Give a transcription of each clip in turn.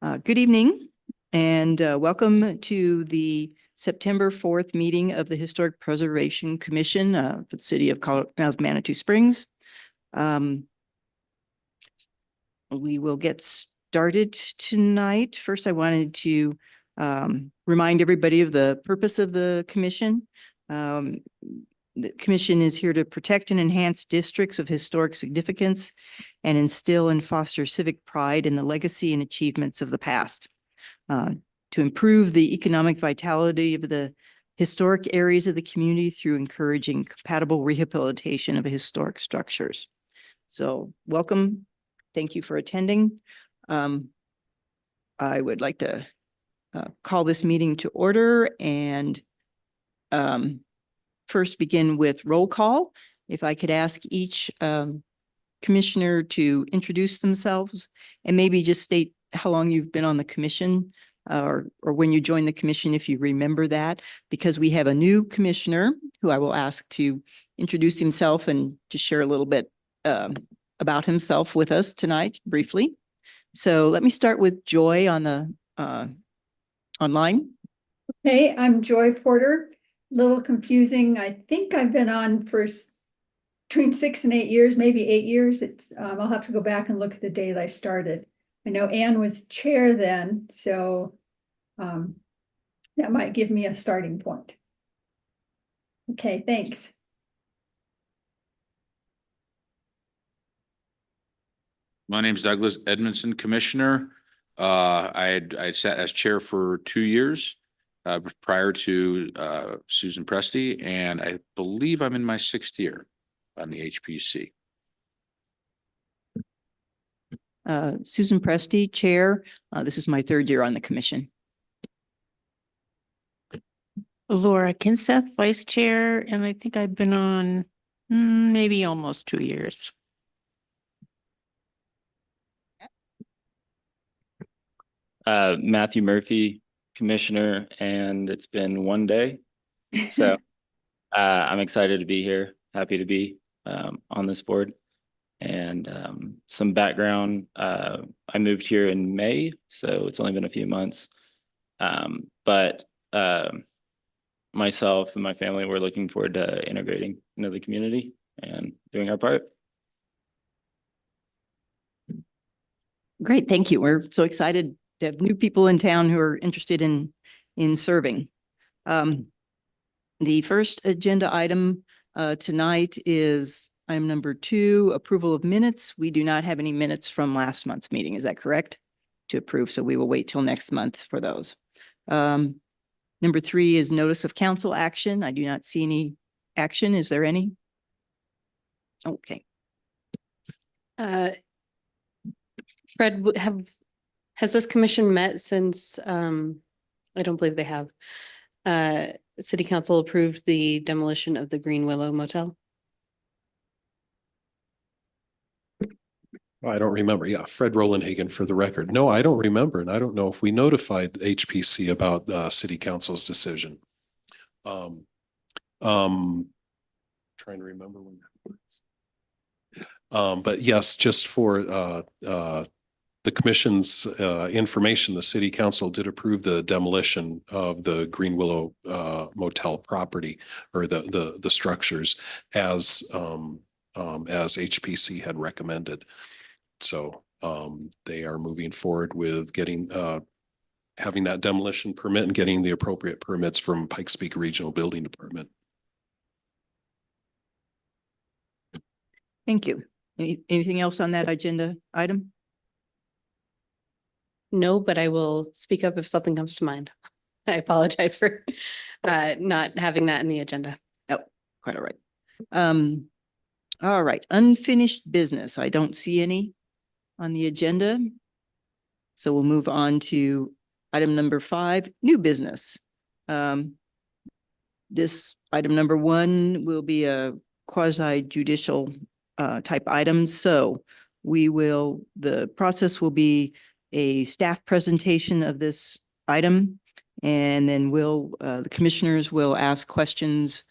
Good evening and welcome to the September 4th meeting of the Historic Preservation Commission for the City of Manitou Springs. We will get started tonight. First, I wanted to remind everybody of the purpose of the commission. The commission is here to protect and enhance districts of historic significance and instill and foster civic pride in the legacy and achievements of the past. To improve the economic vitality of the historic areas of the community through encouraging compatible rehabilitation of historic structures. So welcome. Thank you for attending. I would like to call this meeting to order and first begin with roll call. If I could ask each commissioner to introduce themselves and maybe just state how long you've been on the commission or when you joined the commission, if you remember that, because we have a new commissioner who I will ask to introduce himself and to share a little bit about himself with us tonight briefly. So let me start with Joy on the online. Hey, I'm Joy Porter. Little confusing. I think I've been on for between 6 and 8 years, maybe 8 years. It's I'll have to go back and look at the date I started. I know Anne was chair then, so that might give me a starting point. Okay, thanks. My name is Douglas Edmondson, Commissioner. I sat as chair for 2 years prior to Susan Presti, and I believe I'm in my 6th year on the HPC. Susan Presti, chair. This is my 3rd year on the commission. Laura Kinseth, vice chair, and I think I've been on maybe almost 2 years. Matthew Murphy, commissioner, and it's been 1 day. So I'm excited to be here, happy to be on this board. And some background, I moved here in May, so it's only been a few months. But myself and my family, we're looking forward to integrating into the community and doing our part. Great, thank you. We're so excited to have new people in town who are interested in serving. The first agenda item tonight is item number 2, approval of minutes. We do not have any minutes from last month's meeting. Is that correct? To approve, so we will wait till next month for those. Number 3 is notice of council action. I do not see any action. Is there any? Okay. Fred, has this commission met since, I don't believe they have, City Council approved the demolition of the Green Willow Motel? I don't remember. Yeah, Fred Rolandhagen for the record. No, I don't remember. And I don't know if we notified HPC about City Council's decision. Trying to remember when that was. But yes, just for the commission's information, the City Council did approve the demolition of the Green Willow Motel property or the structures as HPC had recommended. So they are moving forward with getting having that demolition permit and getting the appropriate permits from Pikes Peak Regional Building Department. Thank you. Anything else on that agenda item? No, but I will speak up if something comes to mind. I apologize for not having that in the agenda. Oh, quite all right. All right, unfinished business. I don't see any on the agenda. So we'll move on to item number 5, new business. This item number 1 will be a quasi judicial type item. So the process will be a staff presentation of this item, and then the commissioners will ask questions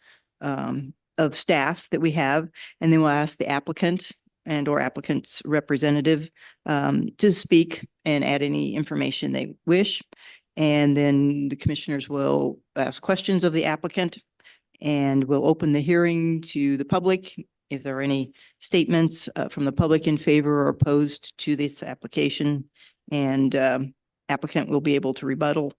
of staff that we have, and then we'll ask the applicant and or applicant's representative to speak and add any information they wish. And then the commissioners will ask questions of the applicant, and we'll open the hearing to the public. If there are any statements from the public in favor or opposed to this application, and applicant will be able to rebuttal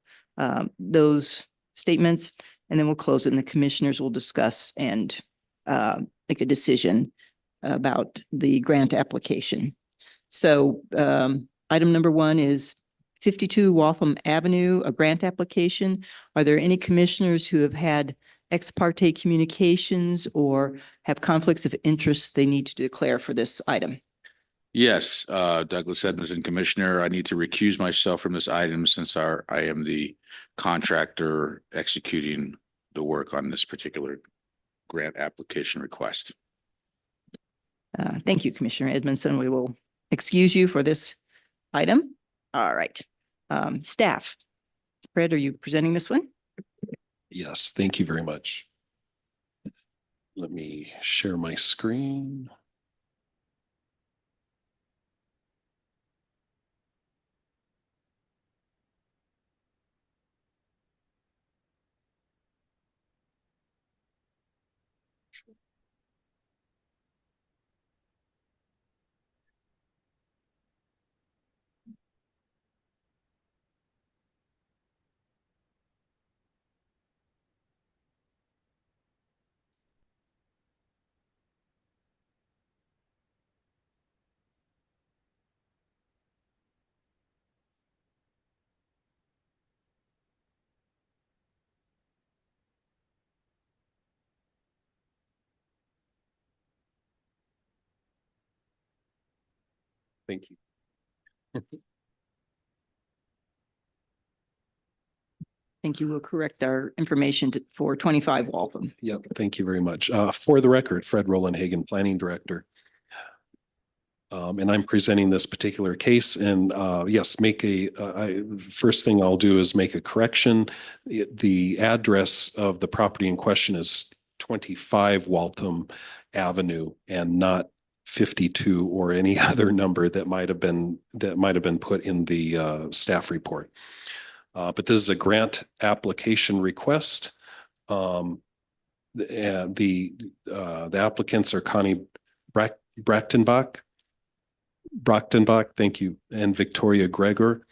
those statements, and then we'll close it and the commissioners will discuss and make a decision about the grant application. So item number 1 is 52 Waltham Avenue, a grant application. Are there any commissioners who have had ex parte communications or have conflicts of interest they need to declare for this item? Yes, Douglas Edmondson, Commissioner. I need to recuse myself from this item since I am the contractor executing the work on this particular grant application request. Thank you, Commissioner Edmondson. We will excuse you for this item. All right. Staff. Fred, are you presenting this one? Yes, thank you very much. Let me share my screen. Thank you. Thank you. We'll correct our information for 25 Waltham. Yep, thank you very much. For the record, Fred Roland Hagen, Planning Director. And I'm presenting this particular case, and yes, first thing I'll do is make a correction. The address of the property in question is 25 Waltham Avenue and not 52 or any other number that might have been put in the staff report. But this is a grant application request. And the applicants are Connie Brachtenbach, thank you, and Victoria Gregor.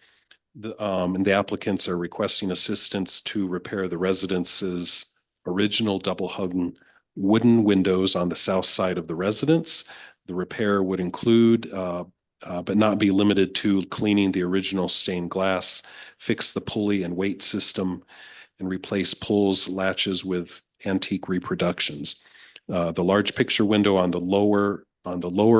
And the applicants are requesting assistance to repair the residence's original double-hung wooden windows on the south side of the residence. The repair would include, but not be limited to, cleaning the original stained glass, fix the pulley and weight system, and replace pulls, latches with antique reproductions. The large picture window on the lower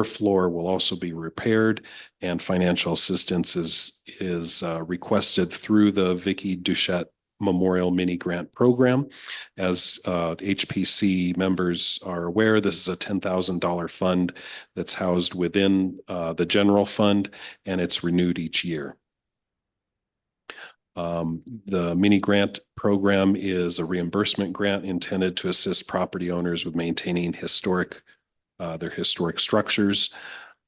floor will also be repaired, and financial assistance is requested through the Vicky Duchette Memorial Mini Grant Program. As HPC members are aware, this is a $10,000 fund that's housed within the general fund, and it's renewed each year. The mini grant program is a reimbursement grant intended to assist property owners with maintaining their historic structures.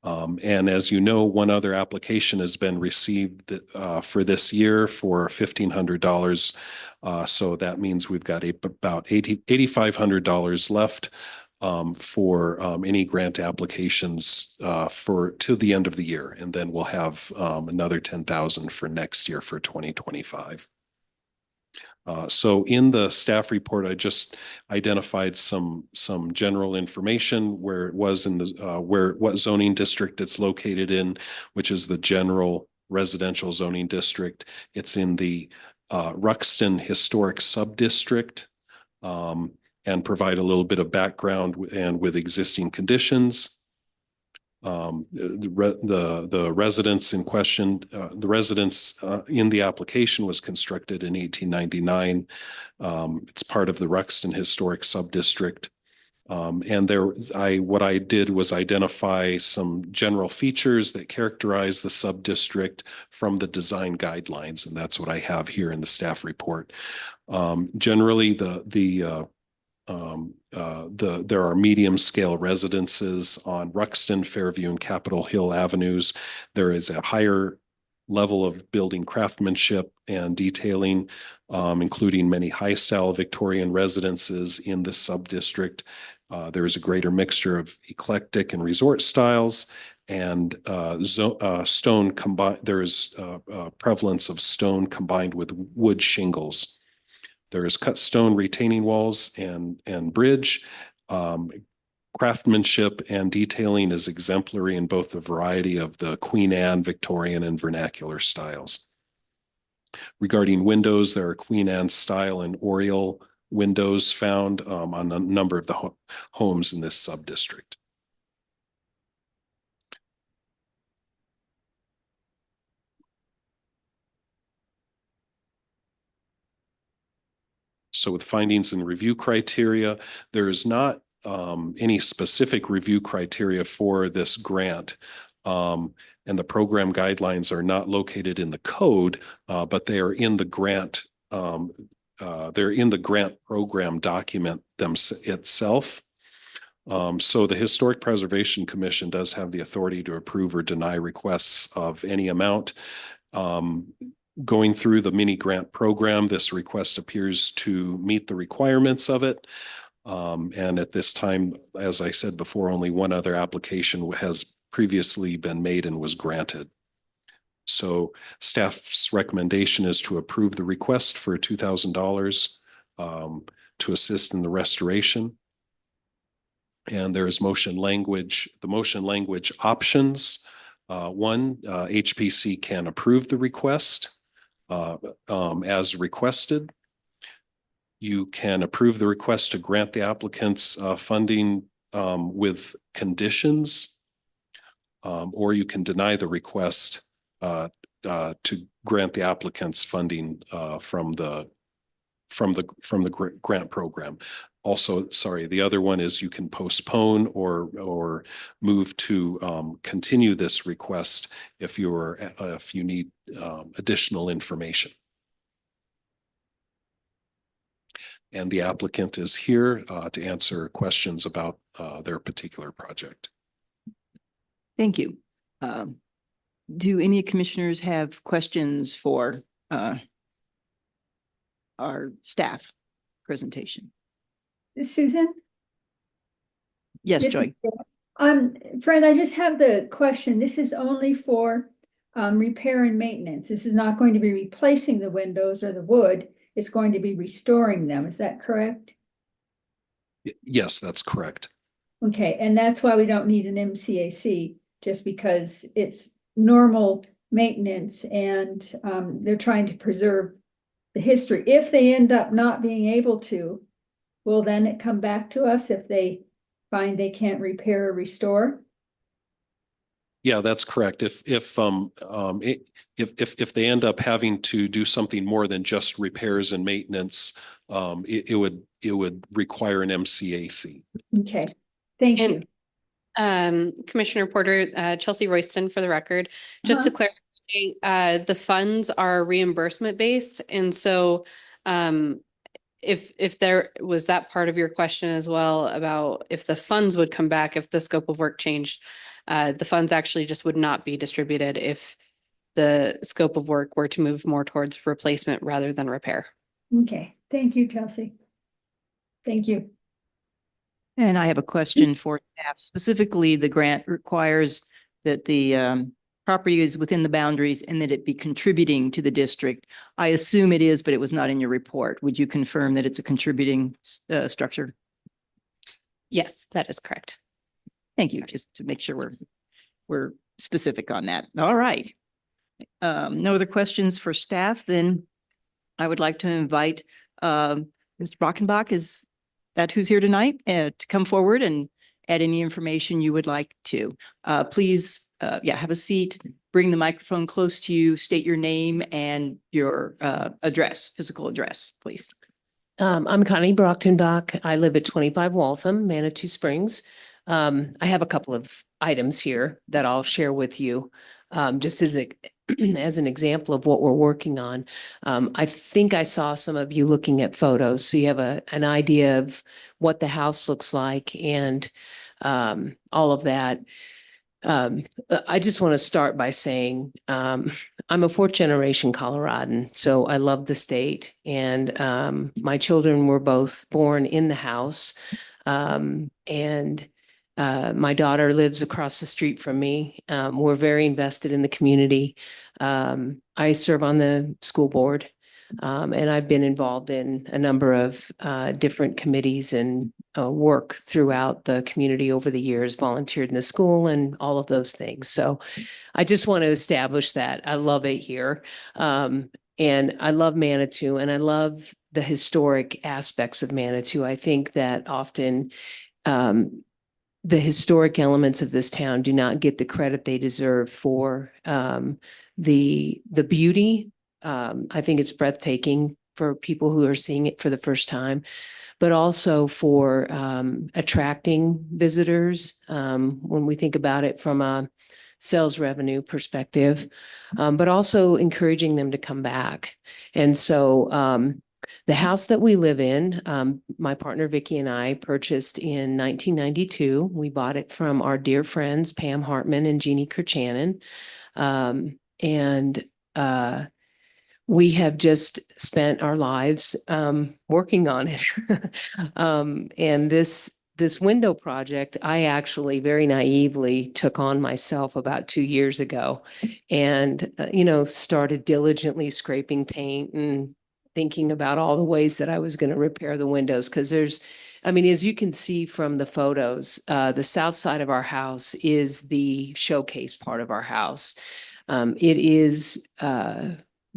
And as you know, one other application has been received for this year for $1,500. So that means we've got about $8,500 left for any grant applications to the end of the year. And then we'll have another $10,000 for next year for 2025. So in the staff report, I just identified some general information where it was in the what zoning district it's located in, which is the general residential zoning district. It's in the Ruxton Historic Subdistrict, and provide a little bit of background and with existing conditions. The residence in question, the residence in the application was constructed in 1899. It's part of the Ruxton Historic Subdistrict. And what I did was identify some general features that characterize the subdistrict from the design guidelines, and that's what I have here in the staff report. Generally, there are medium scale residences on Ruxton, Fairview, and Capitol Hill Avenues. There is a higher level of building craftsmanship and detailing, including many high style Victorian residences in this sub-district. There is a greater mixture of eclectic and resort styles, and stone combined. There is prevalence of stone combined with wood shingles. There is cut stone retaining walls and bridge. Craftsmanship and detailing is exemplary in both the variety of the Queen Anne, Victorian, and vernacular styles. Regarding windows, there are Queen Anne style and Oriel windows found on a number of the homes in this sub-district. So with findings and review criteria, there is not any specific review criteria for this grant. And the program guidelines are not located in the code, but they are in the grant. They're in the grant program document itself. So the Historic Preservation Commission does have the authority to approve or deny requests of any amount. Going through the mini grant program, this request appears to meet the requirements of it. And at this time, as I said before, only one other application has previously been made and was granted. So staff's recommendation is to approve the request for $2,000 to assist in the restoration. And there is motion language, the motion language options. One, HPC can approve the request as requested. You can approve the request to grant the applicants funding with conditions, or you can deny the request to grant the applicants funding from the grant program. Also, sorry, the other one is you can postpone or move to continue this request if you need additional information. And the applicant is here to answer questions about their particular project. Thank you. Do any commissioners have questions for our staff presentation? Susan? Yes, This is Joy. Fred, I just have the question. This is only for repair and maintenance. This is not going to be replacing the windows or the wood. It's going to be restoring them. Is that correct? Yes, that's correct. Okay, and that's why we don't need an MCAC, just because it's normal maintenance and they're trying to preserve the history. If they end up not being able to, will then it come back to us if they find they can't repair or restore? Yeah, that's correct. If they end up having to do something more than just repairs and maintenance, it would require an MCAC. Okay, thank you. Commissioner Porter, Chelsea Royston for the record, just to clarify, the funds are reimbursement based. And so if there was that part of your question as well about if the funds would come back, if the scope of work changed, the funds actually just would not be distributed if the scope of work were to move more towards replacement rather than repair. Okay, thank you, Chelsea. Thank you. And I have a question for staff. Specifically, the grant requires that the property is within the boundaries and that it be contributing to the district. I assume it is, but it was not in your report. Would you confirm that it's a contributing structure? Yes, that is correct. Thank you. Just to make sure we're specific on that. All right. No other questions for staff. Then I would like to invite Mr. Brockenbach, is that who's here tonight, to come forward and add any information you would like to. Please, have a seat, bring the microphone close to you, state your name and your address, physical address, please. I'm Connie Brochtenbach. I live at 25 Waltham, Manitou Springs. I have a couple of items here that I'll share with you, just as as an example of what we're working on. I think I saw some of you looking at photos, so you have an idea of what the house looks like and all of that. I just want to start by saying I'm a fourth generation Coloradan, so I love the state. And my children were both born in the house. And my daughter lives across the street from me. We're very invested in the community. I serve on the school board. And I've been involved in a number of different committees and work throughout the community over the years, volunteered in the school and all of those things. So I just want to establish that. I love it here. And I love Manitou and I love the historic aspects of Manitou. I think that often the historic elements of this town do not get the credit they deserve for the beauty. I think it's breathtaking for people who are seeing it for the first time, but also for attracting visitors when we think about it from a sales revenue perspective, but also encouraging them to come back. And so the house that we live in, my partner Vicki and I purchased in 1992. We bought it from our dear friends, Pam Hartman and Jeannie Kirchanen. We have just spent our lives working on it. And this window project, I actually very naively took on myself about 2 years ago and, started diligently scraping paint and thinking about all the ways that I was going to repair the windows. Because as you can see from the photos, the south side of our house is the showcase part of our house. It is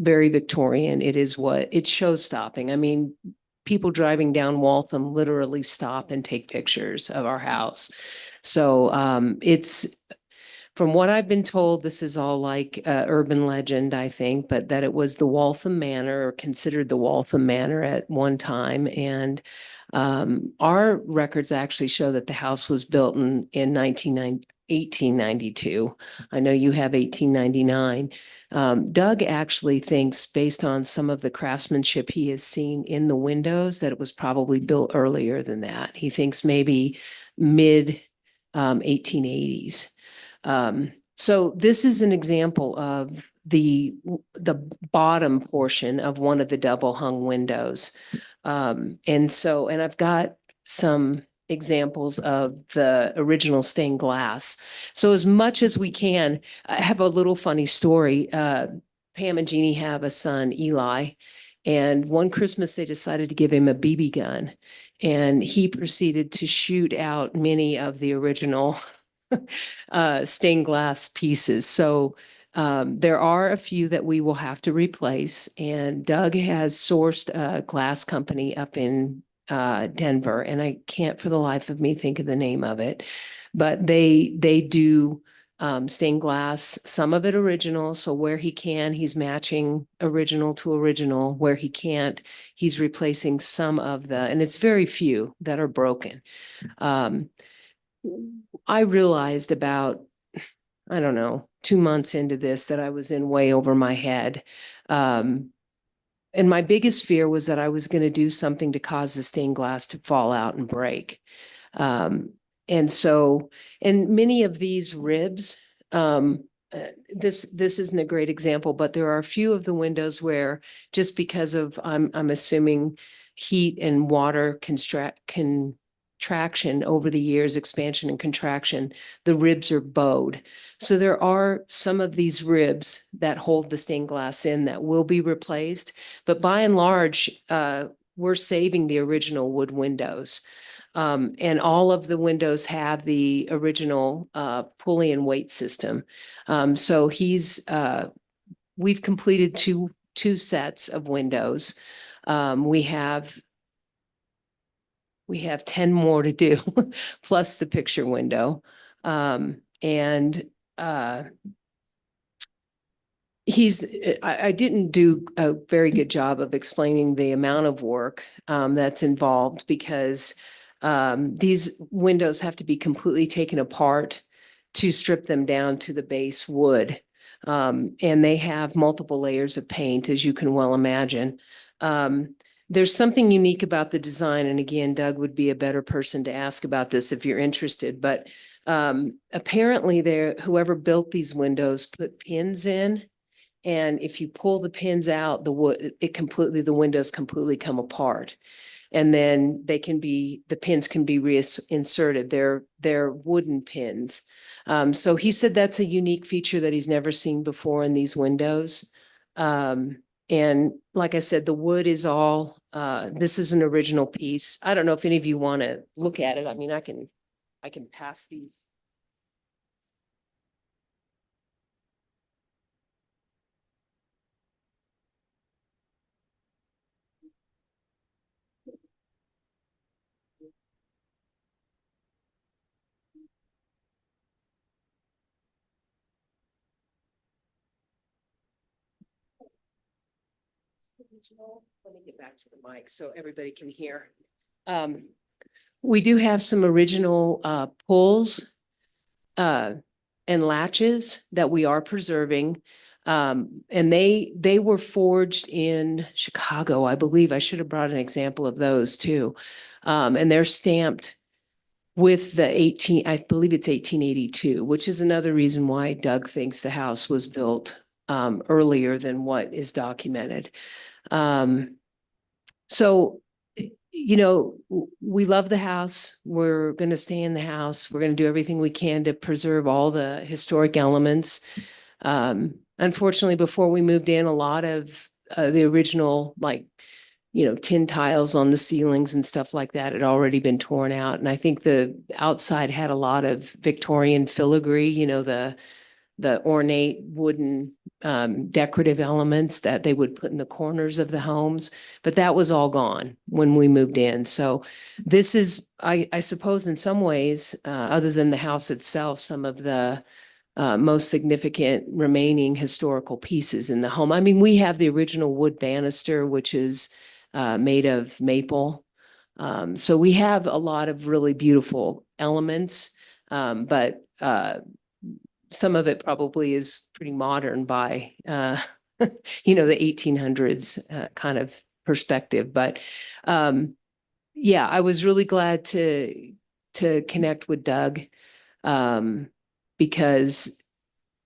very Victorian. It's show stopping. People driving down Waltham literally stop and take pictures of our house. So it's, from what I've been told, this is all like urban legend, I think, but that it was the Waltham Manor, or considered the Waltham Manor at one time. And our records actually show that the house was built in 1892. I know you have 1899. Doug actually thinks, based on some of the craftsmanship he has seen in the windows, that it was probably built earlier than that. He thinks maybe mid 1880s. So this is an example of the bottom portion of one of the double hung windows. And I've got some examples of the original stained glass. So as much as we can, I have a little funny story. Pam and Jeannie have a son, Eli, and one Christmas they decided to give him a BB gun, and he proceeded to shoot out many of the original stained glass pieces. So there are a few that we will have to replace, and Doug has sourced a glass company up in Denver, and I can't for the life of me think of the name of it, but they do stained glass, some of it original. So where he can, he's matching original to original. Where he can't, he's replacing some of and it's very few that are broken. I realized about, 2 months into this that I was in way over my head. And my biggest fear was that I was going to do something to cause the stained glass to fall out and break. And many of these ribs, this isn't a great example, but there are a few of the windows where, just because of, I'm assuming, heat and water contraction over the years, expansion and contraction, the ribs are bowed. So there are some of these ribs that hold the stained glass in that will be replaced, but by and large, we're saving the original wood windows. And all of the windows have the original pulley and weight system. So we've completed two sets of windows. We have 10 more to do, plus the picture window. I didn't do a very good job of explaining the amount of work that's involved, because these windows have to be completely taken apart to strip them down to the base wood. And they have multiple layers of paint, as you can well imagine. There's something unique about the design, and again, Doug would be a better person to ask about this if you're interested, but apparently whoever built these windows put pins in, and if you pull the pins out, the windows completely come apart. And then the pins can be reinserted. They're wooden pins. So he said that's a unique feature that he's never seen before in these windows. And like I said, the wood is all, this is an original piece. I don't know if any of you want to look at it. I mean, I can pass these. Let me get back to the mic so everybody can hear. We do have some original pulls and latches that we are preserving. And they were forged in Chicago, I believe. I should have brought an example of those too. And they're stamped with the I believe it's 1882, which is another reason why Doug thinks the house was built earlier than what is documented. So, you know, we love the house. We're going to stay in the house. We're going to do everything we can to preserve all the historic elements. Unfortunately, before we moved in, a lot of the original, like, you know, tin tiles on the ceilings and stuff like that had already been torn out. And I think the outside had a lot of Victorian filigree, you know, the ornate wooden decorative elements that they would put in the corners of the homes, but that was all gone when we moved in. So this is, I suppose in some ways, other than the house itself, some of the most significant remaining historical pieces in the home. I mean, we have the original wood banister, which is made of maple. So we have a lot of really beautiful elements, but some of it probably is pretty modern by, you know, the 1800s kind of perspective. But yeah, I was really glad to connect with Doug because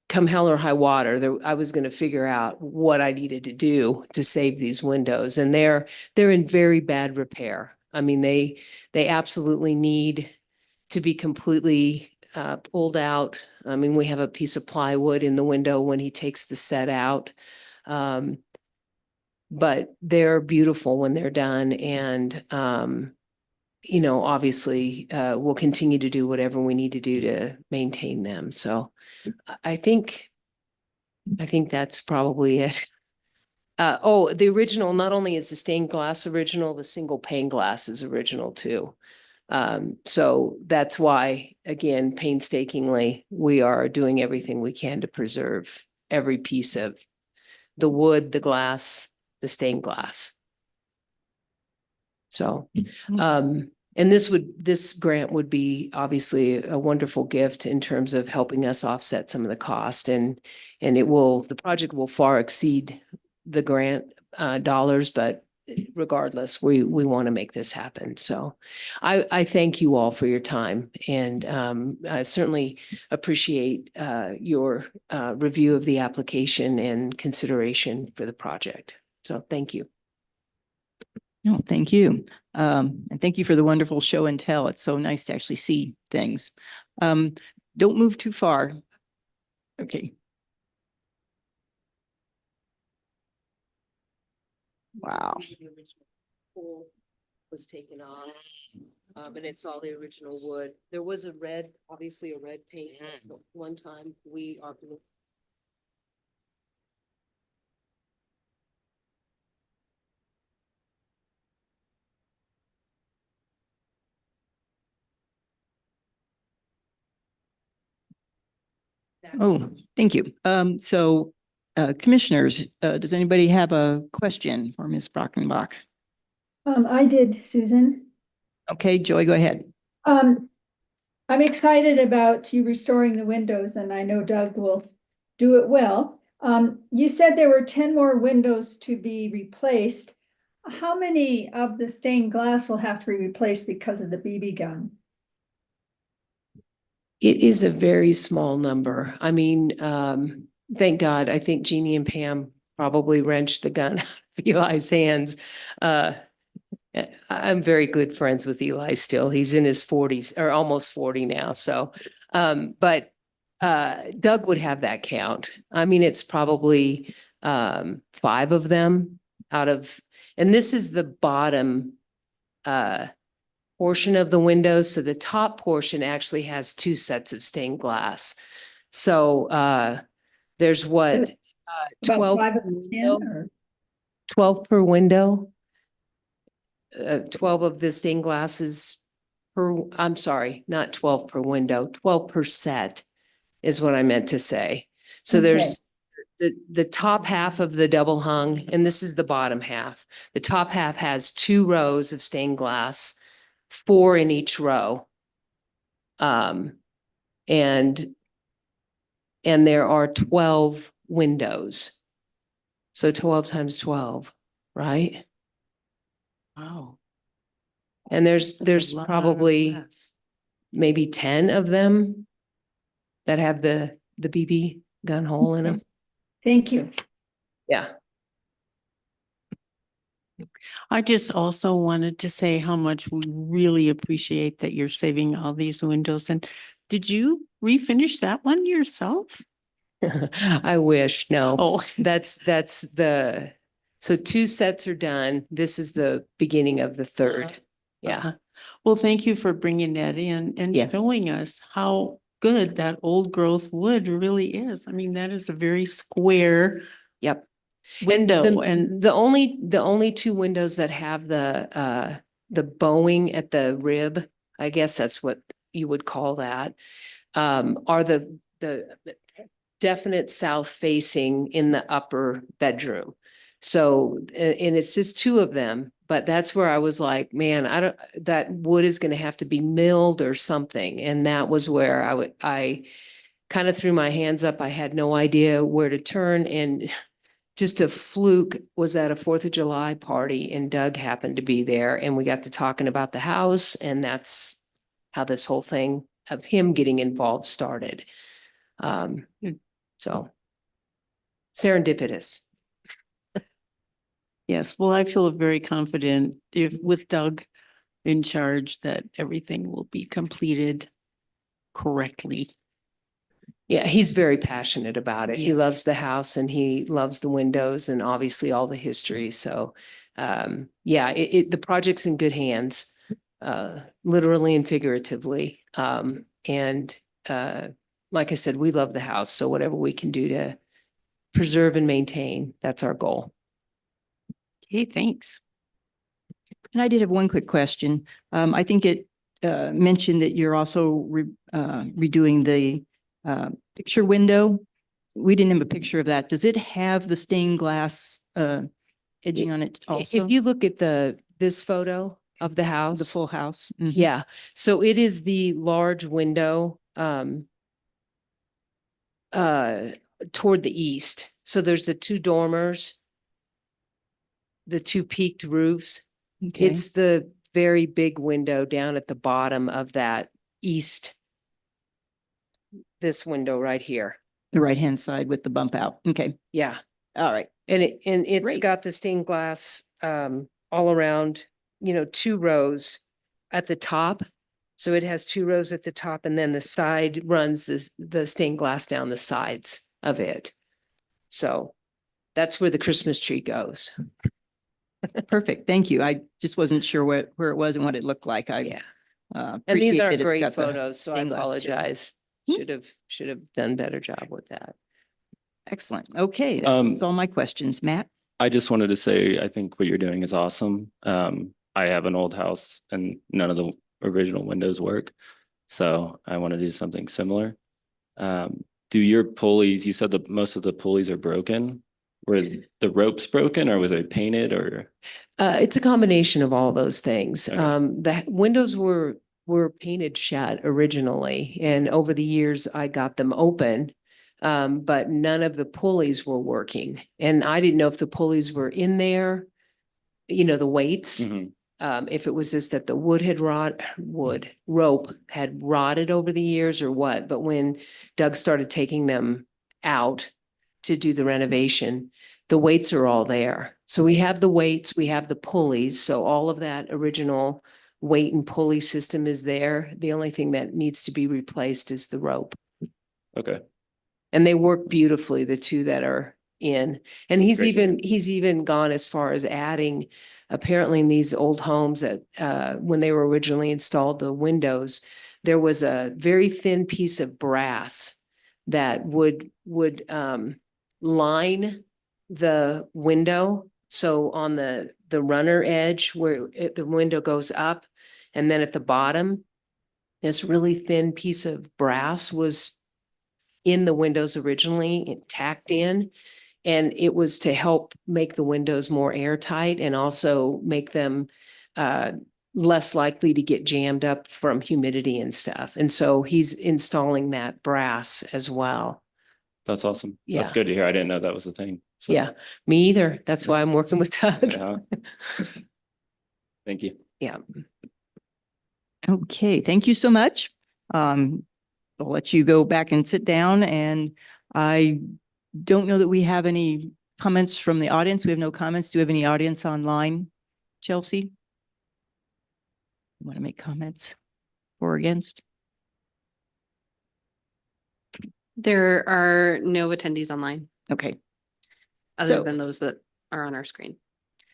come hell or high water, I was going to figure out what I needed to do to save these windows, and they're in very bad repair. I mean, they absolutely need to be completely pulled out. I mean, we have a piece of plywood in the window when he takes the set out. But they're beautiful when they're done. And, you know, obviously we'll continue to do whatever we need to do to maintain them. So I think that's probably it. Oh, the original, not only is the stained glass original, the single pane glass is original too. So that's why, again, painstakingly, we are doing everything we can to preserve every piece of the wood, the glass, the stained glass. So, and this grant would be obviously a wonderful gift in terms of helping us offset some of the cost, and the project will far exceed the grant dollars, but regardless, we want to make this happen. So I thank you all for your time, and I certainly appreciate your review of the application and consideration for the project. So thank you. No, thank you. And thank you for the wonderful show and tell. It's so nice to actually see things. Don't move too far. Okay. Wow. The original pole was taken off, but it's all the original wood. There was obviously a red paint one time. We are. Oh, thank you. So commissioners, does anybody have a question for Ms. Brockenbach? I did, Susan. Okay, Joy, go ahead. I'm excited about you restoring the windows, and I know Doug will do it well. You said there were 10 more windows to be replaced. How many of the stained glass will have to be replaced because of the BB gun? It is a very small number. I mean, thank God, I think Jeannie and Pam probably wrenched the gun out of Eli's hands. I'm very good friends with Eli still. He's in his 40s or almost 40 now. So, but Doug would have that count. I mean, it's probably 5 of them out of, and this is the bottom portion of the windows. So the top portion actually has 2 sets of stained glass. So there's what, So about 12 5 per of the 10 window? or? 12 per window. 12 of the stained glasses per, I'm sorry, not 12 per window, 12 per set is what I meant to say. So Okay. there's the top half of the double hung, and this is the bottom half. The top half has 2 rows of stained glass, 4 in each row. And there are 12 windows. So 12 times 12, right? Wow. And there's That's a lot of probably glass. maybe 10 of them that have the BB gun hole in them. Thank you. Yeah. I just also wanted to say how much we really appreciate that you're saving all these windows. And did you refinish that one yourself? I wish, no. Oh, That's so 2 sets are done. This is the beginning of the 3rd. Yeah. uh-huh. Well, thank you for bringing that in and Yeah. showing us how good that old growth wood really is. I mean, that is a very square Yep. window and the only 2 windows that have the bowing at the rib, I guess that's what you would call that, are the definite south facing in the upper bedroom. So, and it's just 2 of them, but that's where I was like, man, that wood is going to have to be milled or something. And that was where I kind of threw my hands up. I had no idea where to turn, and just a fluke was at a 4th of July party, and Doug happened to be there, and we got to talking about the house, and that's how this whole thing of him getting involved started. So serendipitous. yes, well, I feel very confident if with Doug in charge that everything will be completed correctly. Yeah, he's very passionate about it. He Yes. loves the house and he loves the windows and obviously all the history. So yeah, the project's in good hands, literally and figuratively. And like I said, we love the house. So whatever we can do to preserve and maintain, that's our goal. Okay, thanks. And I did have one quick question. I think it mentioned that you're also redoing the picture window. We didn't have a picture of that. Does it have the stained glass edging on it also? If you look at this photo of the house. The full house? Mhm. Yeah, so it is the large window toward the east. So there's the 2 dormers, the 2 peaked roofs. Okay. It's the very big window down at the bottom of that east. This window right here. The right-hand side with the bump out. Okay. Yeah. All right. And it's Great. got the stained glass all around, 2 rows at the top. So it has 2 rows at the top, and then the side runs the stained glass down the sides of it. So that's where the Christmas tree goes. Perfect. Thank you. I just wasn't sure where it was and what it looked like. Yeah. And Appreciate these that aren't it's great got the photos, so I stained glass too. apologize. Hmm. Should have done better job with that. Excellent. Okay. That's all my questions. Matt? I just wanted to say, I think what you're doing is awesome. I have an old house and none of the original windows work. So I want to do something similar. Do your pulleys, you said that most of the pulleys are broken. Were the ropes broken or was it painted or? It's a combination of all those things. Okay. The windows were painted shut originally, and over the years I got them open. but none of the pulleys were working. And I didn't know if the pulleys were in there, you know, the weights. Mhm. If it was just that the rope had rotted over the years or what, but when Doug started taking them out to do the renovation, the weights are all there. So we have the weights, we have the pulleys, so all of that original weight and pulley system is there. The only thing that needs to be replaced is the rope. Okay. And they work beautifully, the two that are in. And That's he's great to hear. he's even gone as far as adding, apparently in these old homes that when they were originally installed, the windows, there was a very thin piece of brass that would line the window. So on the runner edge where the window goes up, and then at the bottom, this really thin piece of brass was in the windows originally, tacked in. And it was to help make the windows more airtight and also make them less likely to get jammed up from humidity and stuff. And so he's installing that brass as well. That's awesome. That's Yeah. good to hear. I didn't know that was a thing. So, Yeah, me either. That's why I'm working with Doug. yeah. Thank you. Yeah. Okay, thank you so much. I'll let you go back and sit down, and I don't know that we have any comments from the audience. We have no comments. Do we have any audience online? Chelsea? Want to make comments for or against? There are no attendees online Okay. other So- than those that are on our screen.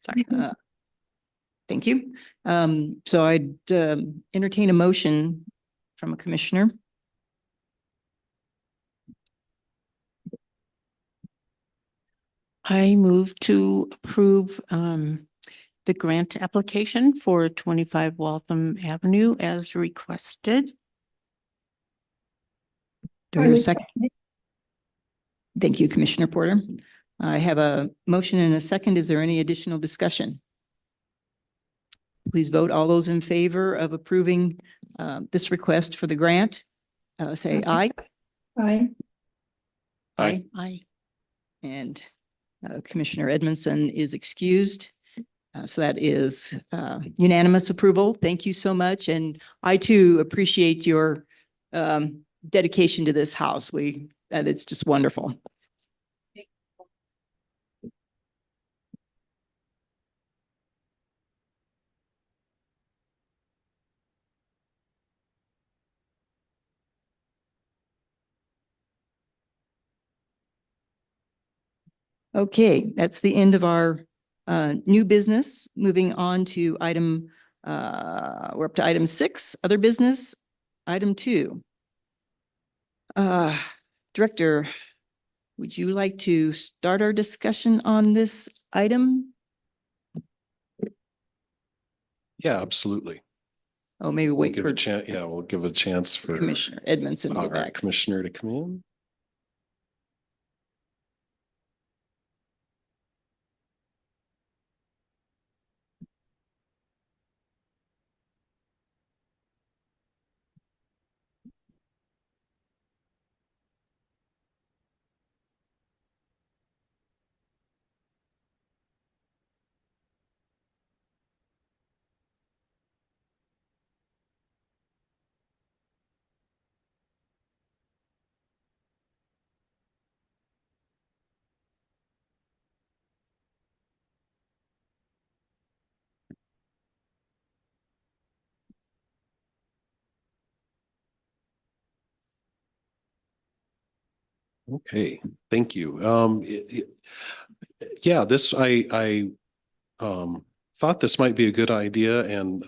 Sorry. Thank you. So I'd entertain a motion from a commissioner. I move to approve the grant application for 25 Waltham Avenue as requested. Do we I have a would second? second it. Thank you, Commissioner Porter. I have a motion and a second. Is there any additional discussion? Please vote. All those in favor of approving this request for the grant, say aye. Aye. Aye. Aye. And Commissioner Edmondson is excused. So that is unanimous approval. Thank you so much. And I too appreciate your dedication to this house. It's just wonderful. Okay, that's the end of our new business. Moving on to we're up to item 6, other business. Item 2. Director, would you like to start our discussion on this item? Yeah, absolutely. Oh, maybe We'll wait give for a chance. Yeah, we'll give a chance for Commissioner Edmondson to our get back. commissioner to come in. Okay, thank you. Yeah, I thought this might be a good idea, and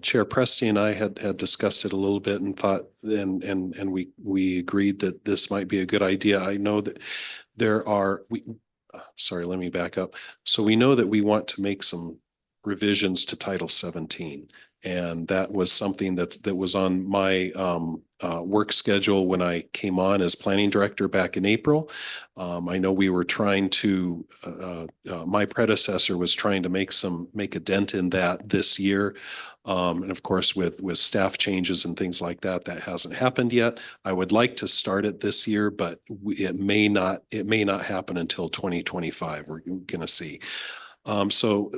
Chair Presti and I had discussed it a little bit and thought, and we agreed that this might be a good idea. I know that sorry, let me back up. So we know that we want to make some revisions to Title 17. And that was something that was on my work schedule when I came on as planning director back in April. I know we were trying to, my predecessor was trying to make a dent in that this year. And of course, with staff changes and things like that, that hasn't happened yet. I would like to start it this year, but it may not happen until 2025. We're going to see. So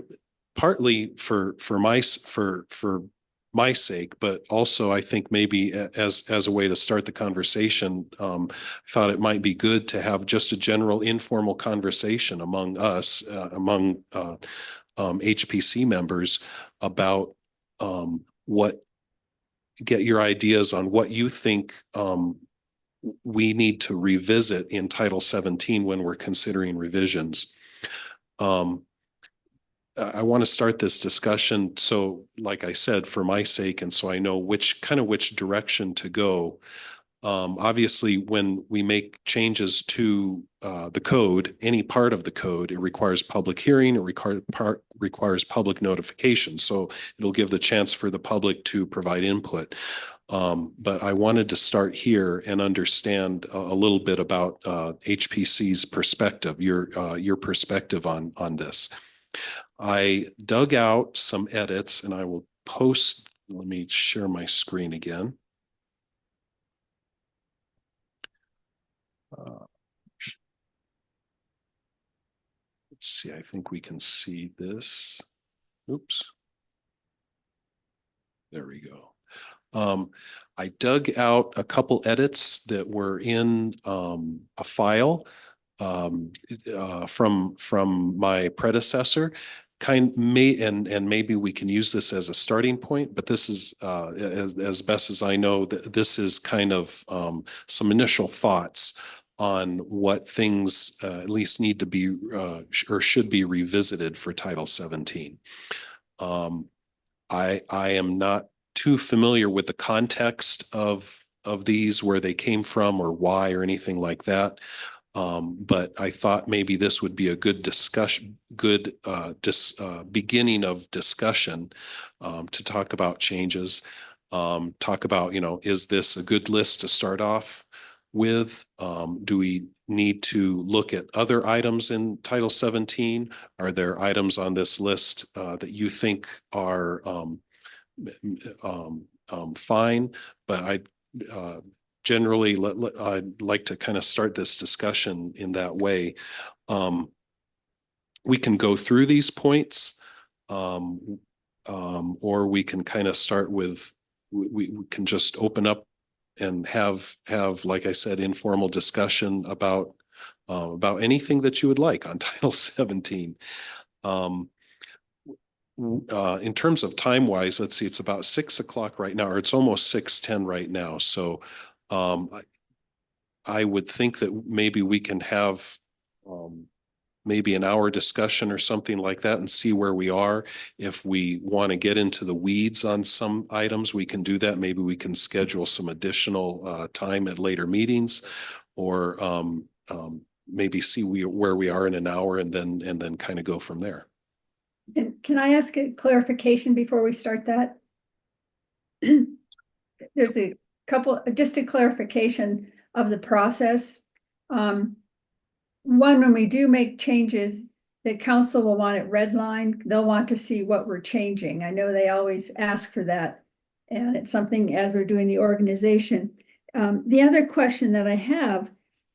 partly for my sake, but also I think maybe as a way to start the conversation, I thought it might be good to have just a general informal conversation among us, among HPC members about get your ideas on what you think we need to revisit in Title 17 when we're considering revisions. I want to start this discussion. So like I said, for my sake, and so I know which direction to go. Obviously, when we make changes to the code, any part of the code, it requires public hearing, it requires public notification. So it'll give the chance for the public to provide input. But I wanted to start here and understand a little bit about HPC's perspective, your perspective on this. I dug out some edits and I will post, let me share my screen again. Let's see, I think we can see this. Oops. There we go. I dug out a couple edits that were in a file from my predecessor. And maybe we can use this as a starting point, but this is as best as I know, this is kind of some initial thoughts on what things at least need to be or should be revisited for Title 17. I am not too familiar with the context of these, where they came from or why or anything like that. But I thought maybe this would be a good discussion, beginning of discussion to talk about changes. Talk about, is this a good list to start off with? Do we need to look at other items in Title 17? Are there items on this list that you think are fine? But I generally I'd like to kind of start this discussion in that way. We can go through these points, or we can kind of start with, we can just open up and have, like I said, informal discussion about anything that you would like on Title 17. In terms of time wise, let's see, it's about 6 o'clock right now, or it's almost 6:10 right now. So I would think that maybe we can have maybe an hour discussion or something like that and see where we are. If we want to get into the weeds on some items, we can do that. Maybe we can schedule some additional time at later meetings, or maybe see where we are in an hour and then kind of go from there. And can I ask a clarification before we start that? There's a couple, just a clarification of the process. One, when we do make changes, the council will want it redlined. They'll want to see what we're changing. I know they always ask for that. And it's something as we're doing the organization. The other question that I have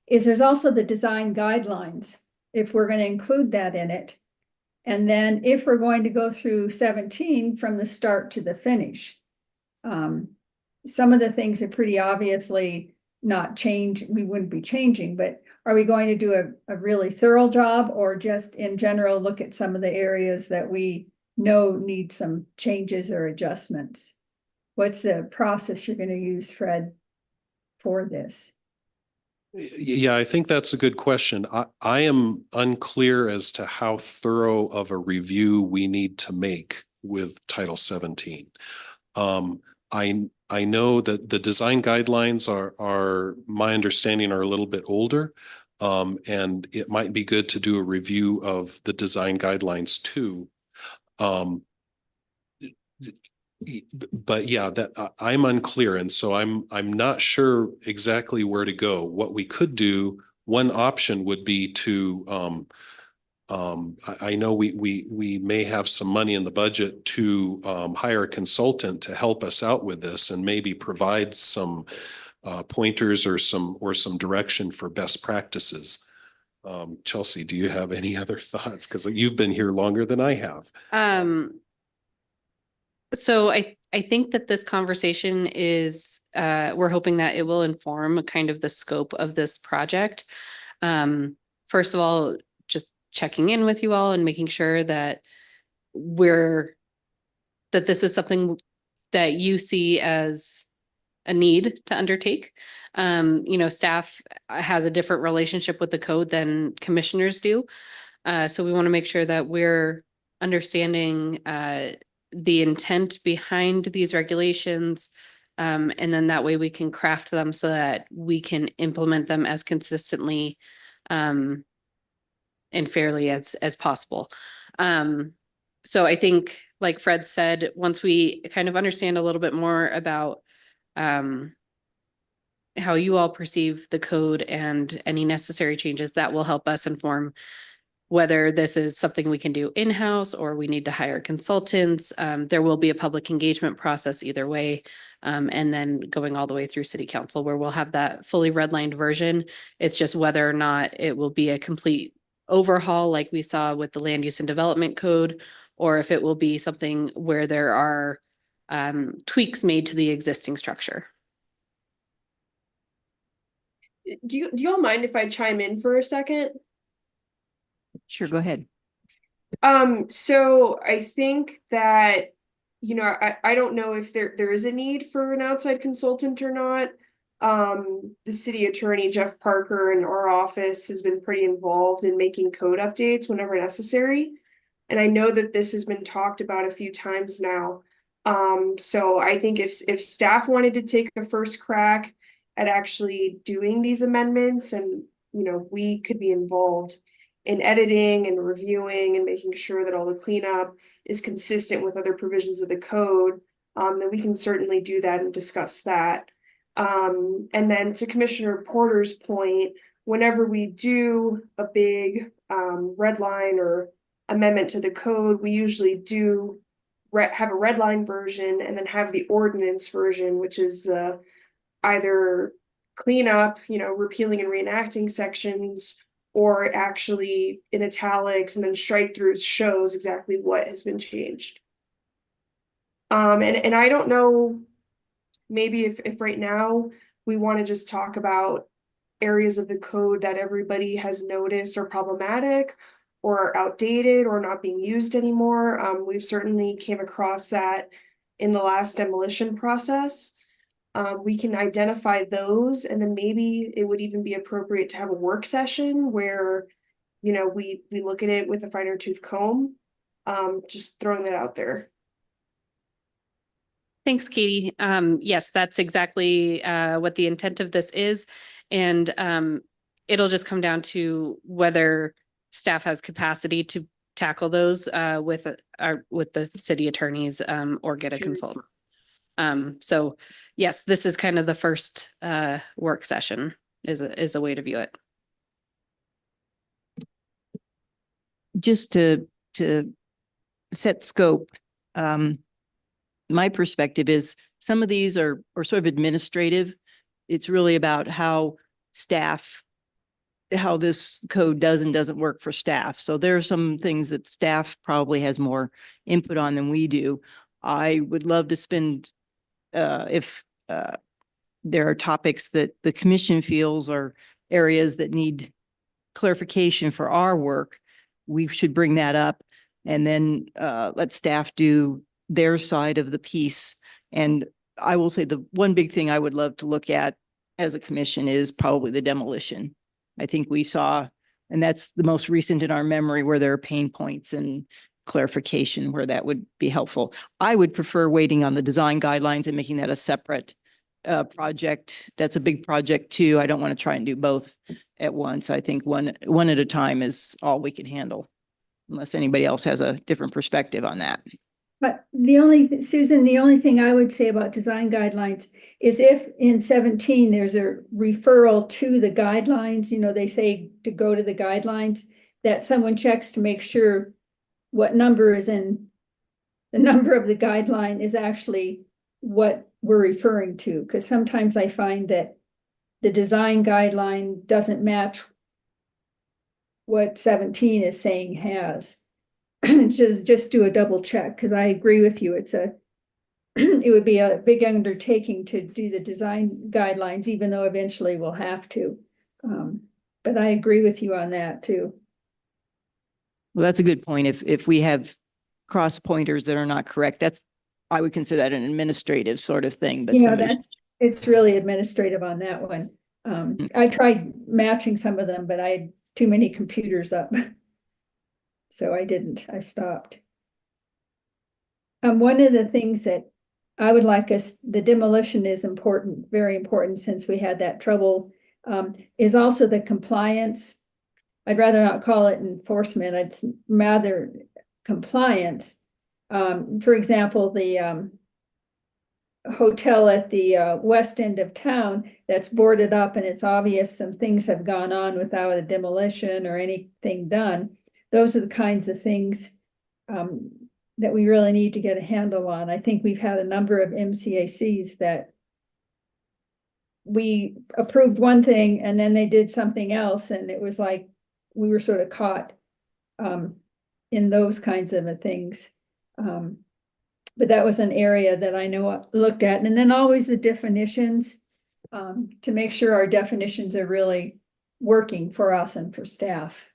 is there's also the design guidelines, if we're going to include that in it. And then if we're going to go through 17 from the start to the finish. Some of the things are pretty obviously not change, we wouldn't be changing, but are we going to do a really thorough job, or just in general look at some of the areas that we know need some changes or adjustments? What's the process you're going to use, Fred, for this? Yeah, I think that's a good question. I am unclear as to how thorough of a review we need to make with Title 17. I know that the design guidelines are my understanding are a little bit older, and it might be good to do a review of the design guidelines too. But yeah, that I'm unclear. And so I'm not sure exactly where to go. What we could do, one option would be to, I know we may have some money in the budget to, hire a consultant to help us out with this and maybe provide some, pointers or some direction for best practices. Chelsea, do you have any other thoughts? Because you've been here longer than I have. So I think that this conversation is, we're hoping that it will inform kind of the scope of this project. First of all, just checking in with you all and making sure that that this is something that you see as a need to undertake. Staff has a different relationship with the code than commissioners do. So we want to make sure that we're understanding, the intent behind these regulations. And then that way we can craft them so that we can implement them as consistently and fairly as possible. So I think, like Fred said, once we kind of understand a little bit more about how you all perceive the code and any necessary changes, that will help us inform whether this is something we can do in-house or we need to hire consultants. There will be a public engagement process either way. And then going all the way through city council where we'll have that fully redlined version. It's just whether or not it will be a complete overhaul like we saw with the land use and development code, or if it will be something where there are tweaks made to the existing structure. Do you all mind if I chime in for a second? Sure, go ahead. So I think that, I don't know if there is a need for an outside consultant or not. The city attorney, Jeff Parker, in our office has been pretty involved in making code updates whenever necessary. And I know that this has been talked about a few times now. So I think if staff wanted to take a first crack at actually doing these amendments and, we could be involved in editing and reviewing and making sure that all the cleanup is consistent with other provisions of the code, then we can certainly do that and discuss that. And then to Commissioner Porter's point, whenever we do a big red line or amendment to the code, we usually do have a red line version and then have the ordinance version, which is the either clean up, repealing and reenacting sections, or actually in italics and then strike throughs shows exactly what has been changed. And I don't know, maybe if right now we want to just talk about areas of the code that everybody has noticed are problematic or outdated or not being used anymore. We've certainly came across that in the last demolition process. We can identify those, and then maybe it would even be appropriate to have a work session where, we look at it with a finer tooth comb. Just throwing that out there. Thanks, Katie. Yes, that's exactly what the intent of this is. And it'll just come down to whether staff has capacity to tackle those with the city attorneys or get a consultant. So yes, this is kind of the first work session is a way to view it. Just to set scope, my perspective is some of these are sort of administrative. It's really about how this code does and doesn't work for staff. So there are some things that staff probably has more input on than we do. I would love to spend, if there are topics that the commission feels are areas that need clarification for our work, we should bring that up and then let staff do their side of the piece. And I will say the one big thing I would love to look at as a commission is probably the demolition. I think we saw, and that's the most recent in our memory, where there are pain points and clarification where that would be helpful. I would prefer waiting on the design guidelines and making that a separate project. That's a big project too. I don't want to try and do both at once. I think one at a time is all we can handle, unless anybody else has a different perspective on that. But Susan, the only thing I would say about design guidelines is if in 17, there's a referral to the guidelines, you know, they say to go to the guidelines, that someone checks to make sure what number is in, the number of the guideline is actually what we're referring to. Because sometimes I find that the design guideline doesn't match what 17 is saying has. Just do a double check, because I agree with you. It's a it would be a big undertaking to do the design guidelines, even though eventually we'll have to. But I agree with you on that too. Well, that's a good point. If we have cross pointers that are not correct, I would consider that an administrative sort of thing, but Yeah, somebody. it's really administrative on that one. I tried matching some of them, but I had too many computers up. So I stopped. One of the things that I would like us, the demolition is important, very important, since we had that trouble, is also the compliance. I'd rather not call it enforcement, it's rather compliance. For example, the hotel at the west end of town that's boarded up, and it's obvious some things have gone on without a demolition or anything done. Those are the kinds of things that we really need to get a handle on. I think we've had a number of MCACs that we approved one thing and then they did something else, and it was like we were sort of caught in those kinds of things. But that was an area that I know I looked at. And then always the definitions, to make sure our definitions are really working for us and for staff.